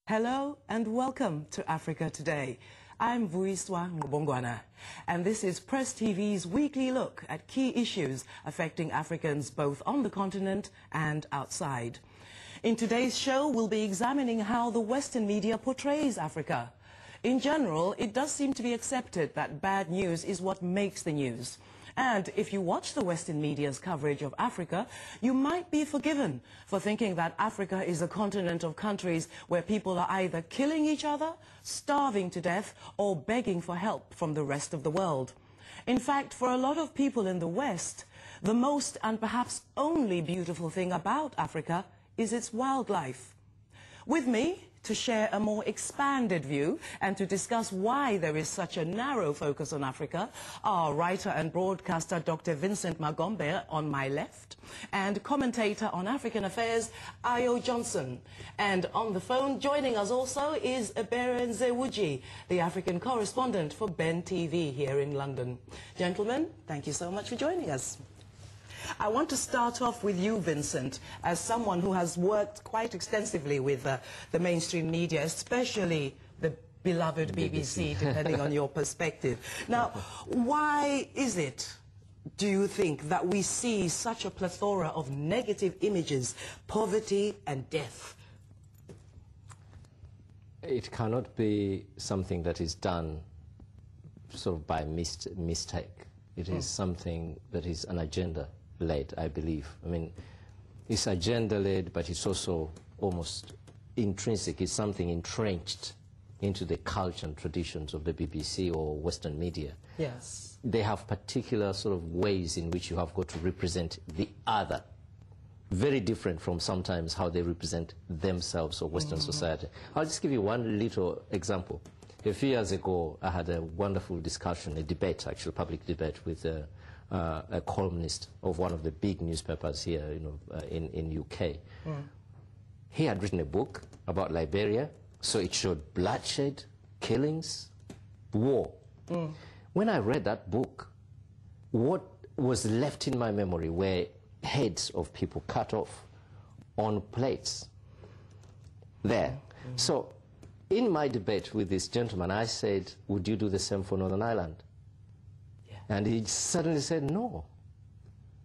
Hello and welcome to Africa Today. I'm Vuyiswa Ngqobongwana, and this is Press TV's weekly look at key issues affecting Africans both on the continent and outside. In today's show, we'll be examining how the Western media portrays Africa. In general, it does seem to be accepted that bad news is what makes the news. And if you watch the Western media's coverage of Africa, you might be forgiven for thinking that Africa is a continent of countries where people are either killing each other, starving to death, or begging for help from the rest of the world. In fact, for a lot of people in the West, the most and perhaps only beautiful thing about Africa is its wildlife. With me, to share a more expanded view and to discuss why there is such a narrow focus on Africa are writer and broadcaster Dr. Vincent Magombe on my left and commentator on African affairs Ayo Johnson. And on the phone joining us also is Ebere Nzewuji, the African correspondent for Ben TV here in London. Gentlemen, thank you so much for joining us. I want to start off with you, Vincent, as someone who has worked quite extensively with the mainstream media, especially the beloved BBC, depending on your perspective. Now, why is it, do you think, that we see such a plethora of negative images, poverty and death? It cannot be something that is done sort of by mistake. It is something that is an agenda-led, I believe. I mean, it's agenda-led, but it's also almost intrinsic. It's something entrenched into the culture and traditions of the BBC or Western media. Yes. They have particular sort of ways in which you have got to represent the other, very different from sometimes how they represent themselves or Western society. I'll just give you one little example. A few years ago, I had a wonderful discussion, a debate, actually, public debate with a columnist of one of the big newspapers here, in UK. He had written a book about Liberia, so it showed bloodshed, killings, war. When I read that book, what was left in my memory were heads of people cut off on plates there. So in my debate with this gentleman, I said, would you do the same for Northern Ireland? And he suddenly said, no,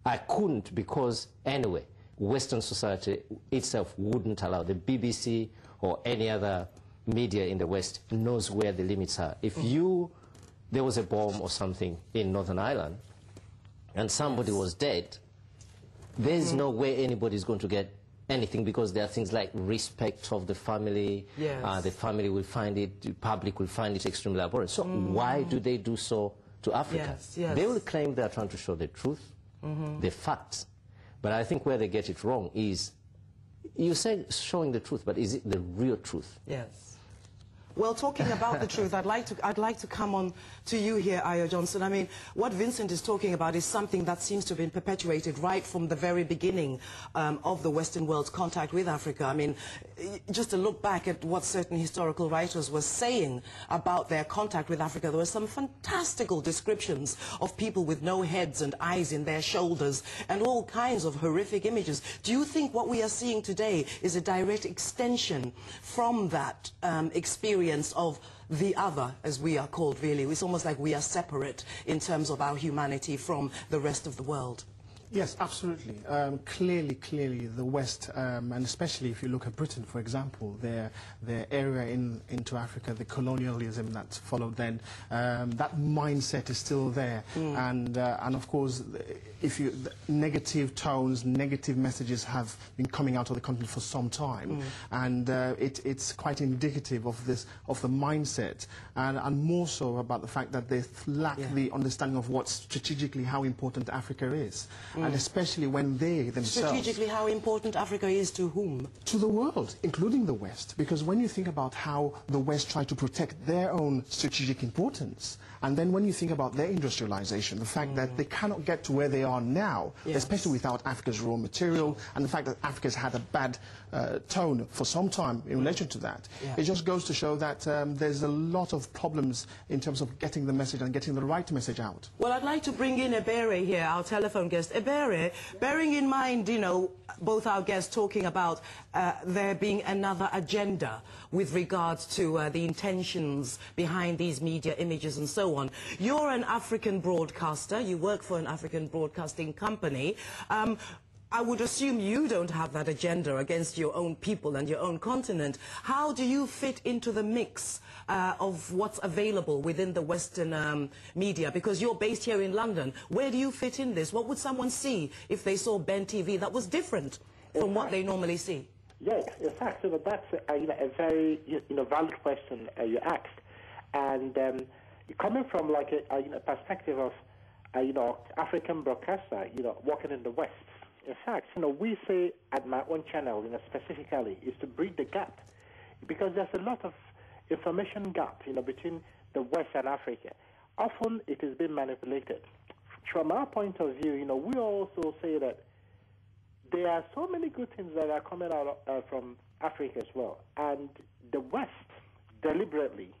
I couldn't, because anyway, Western society itself wouldn't allow. The BBC or any other media in the West knows where the limits are. If there was a bomb or something in Northern Ireland and somebody was dead, there's no way anybody's going to get anything, because there are things like respect of the family. The family will find it, the public will find it extremely abhorrent. So why do they do so to Africa? They will claim they are trying to show the truth, the facts. But I think where they get it wrong is, you say showing the truth, but is it the real truth? Yes. Well, talking about the truth, I'd like to come on to you here, Ayo Johnson. I mean, what Vincent is talking about is something that seems to have been perpetuated right from the very beginning of the Western world's contact with Africa. I mean, just to look back at what certain historical writers were saying about their contact with Africa, there were some fantastical descriptions of people with no heads and eyes in their shoulders and all kinds of horrific images. Do you think what we are seeing today is a direct extension from that experience of the other, as we are called, really? It's almost like we are separate in terms of our humanity from the rest of the world. Yes, absolutely. Clearly, the West, and especially if you look at Britain, for example, their area into Africa, the colonialism that followed then, that mindset is still there. And of course, negative tones, negative messages have been coming out of the continent for some time, and it's quite indicative of the mindset, and more so about the fact that they lack the understanding of what strategically how important Africa is. And especially when they themselves... Strategically, how important Africa is to whom? To the world, including the West. Because when you think about how the West try to protect their own strategic importance, and then when you think about their industrialization, the fact that they cannot get to where they are now, especially without Africa's raw material, and the fact that Africa's had a bad tone for some time in relation to that, it just goes to show that there's a lot of problems in terms of getting the message and getting the right message out. Well, I'd like to bring in Ebere here, our telephone guest. Ebere, bearing in mind, you know, both our guests talking about there being another agenda with regards to the intentions behind these media images and so on. You're an African broadcaster. You work for an African broadcasting company. I would assume you don't have that agenda against your own people and your own continent. How do you fit into the mix of what's available within the Western media? Because you're based here in London. Where do you fit in this? What would someone see if they saw Ben TV that was different from what they normally see? Yes, in fact, that's a very valid question you asked. And coming from like a perspective of African broadcaster, working in the West. In fact, we say at my own channel, specifically, is to bridge the gap, because there's a lot of information gap, between the West and Africa. Often it is being manipulated. From our point of view, we also say that there are so many good things that are coming out from Africa as well, and the West deliberately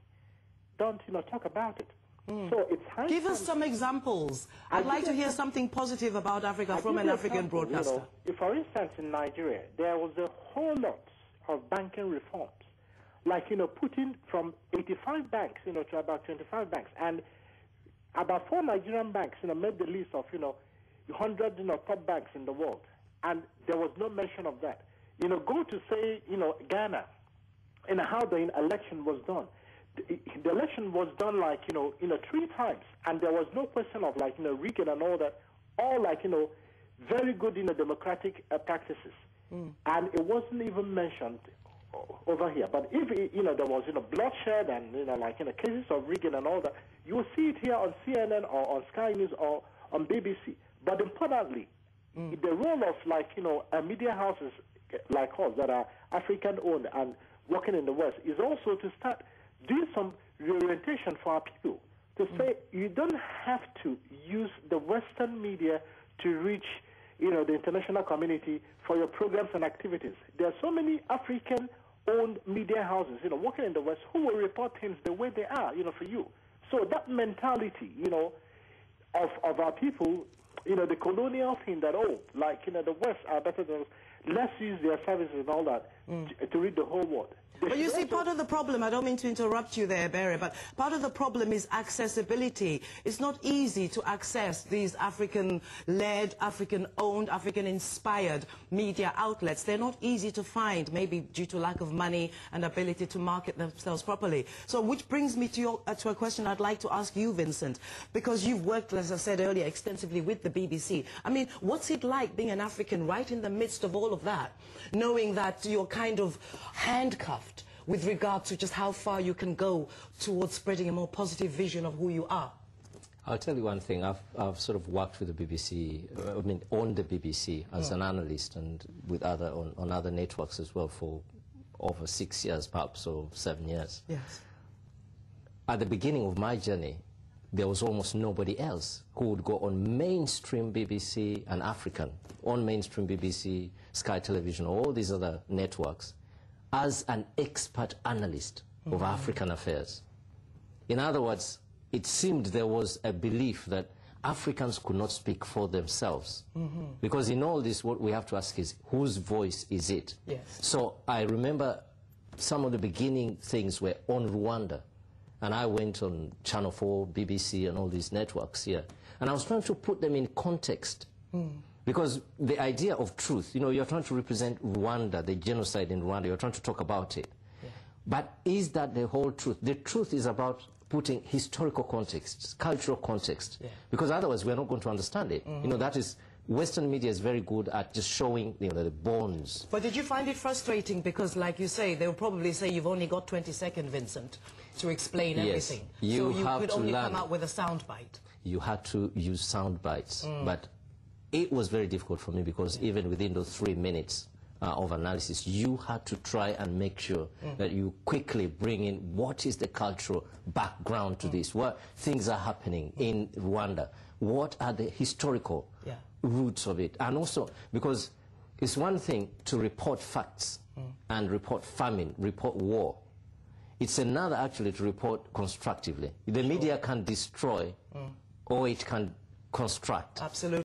don't, talk about it. So it's high. Give us some examples. I'd like to hear something positive about Africa from an African broadcaster. If, for instance, in Nigeria, there was a whole lot of banking reforms, like, putting from 85 banks, to about 25 banks. And about 4 Nigerian banks, made the list of, 100, top banks in the world. And there was no mention of that. Go to, say, Ghana, and how the election was done. The election was done like, 3 times, and there was no question of like, rigging and all that, all like, very good, democratic practices. And it wasn't even mentioned over here. But if, there was, bloodshed and, cases of rigging and all that, you will see it here on CNN or on Sky News or on BBC. But importantly, the role of like, media houses like us that are African-owned and working in the West is also to start doing some reorientation for our people, to say you don't have to use the Western media to reach, the international community for your programs and activities. There are so many African-owned media houses, working in the West who will report things the way they are, for you. So that mentality, of our people, the colonial thing that, the West are better than us, let's use their services and all that to read the whole world. But you see, part of the problem, I don't mean to interrupt you there, Ebere, but part of the problem is accessibility. It's not easy to access these African-led, African-owned, African-inspired media outlets. They're not easy to find, maybe due to lack of money and ability to market themselves properly. So which brings me to a question I'd like to ask you, Vincent, because you've worked, as I said earlier, extensively with the BBC. I mean, what's it like being an African right in the midst of all of that, knowing that you're kind of handcuffed with regard to just how far you can go towards spreading a more positive vision of who you are? I'll tell you one thing. I've sort of worked with the BBC, on the BBC as an analyst and with on other networks as well for over 6 years, perhaps, or 7 years. Yes. At the beginning of my journey, there was almost nobody else who would go on mainstream BBC and African, on mainstream BBC, Sky Television, all these other networks, as an expert analyst of African affairs. In other words, it seemed there was a belief that Africans could not speak for themselves. Because in all this, what we have to ask is, whose voice is it? Yes. So I remember some of the beginning things were on Rwanda. And I went on Channel 4, BBC, and all these networks here. And I was trying to put them in context. Because the idea of truth, you're trying to represent Rwanda, the genocide in Rwanda, you're trying to talk about it. Yeah. But is that the whole truth? The truth is about putting historical context, cultural context, because otherwise we're not going to understand it. That is, Western media is very good at just showing, the bones. But did you find it frustrating? Because, like you say, they'll probably say you've only got 20 seconds, Vincent, to explain everything. So you could only come out with a sound bite. You had to use sound bites. But it was very difficult for me because even within those 3 minutes of analysis, you had to try and make sure that you quickly bring in what is the cultural background to this, what things are happening in Rwanda, what are the historical roots of it. And also, because it's one thing to report facts and report famine, report war. It's another actually to report constructively. The media can destroy or it can construct. Absolutely.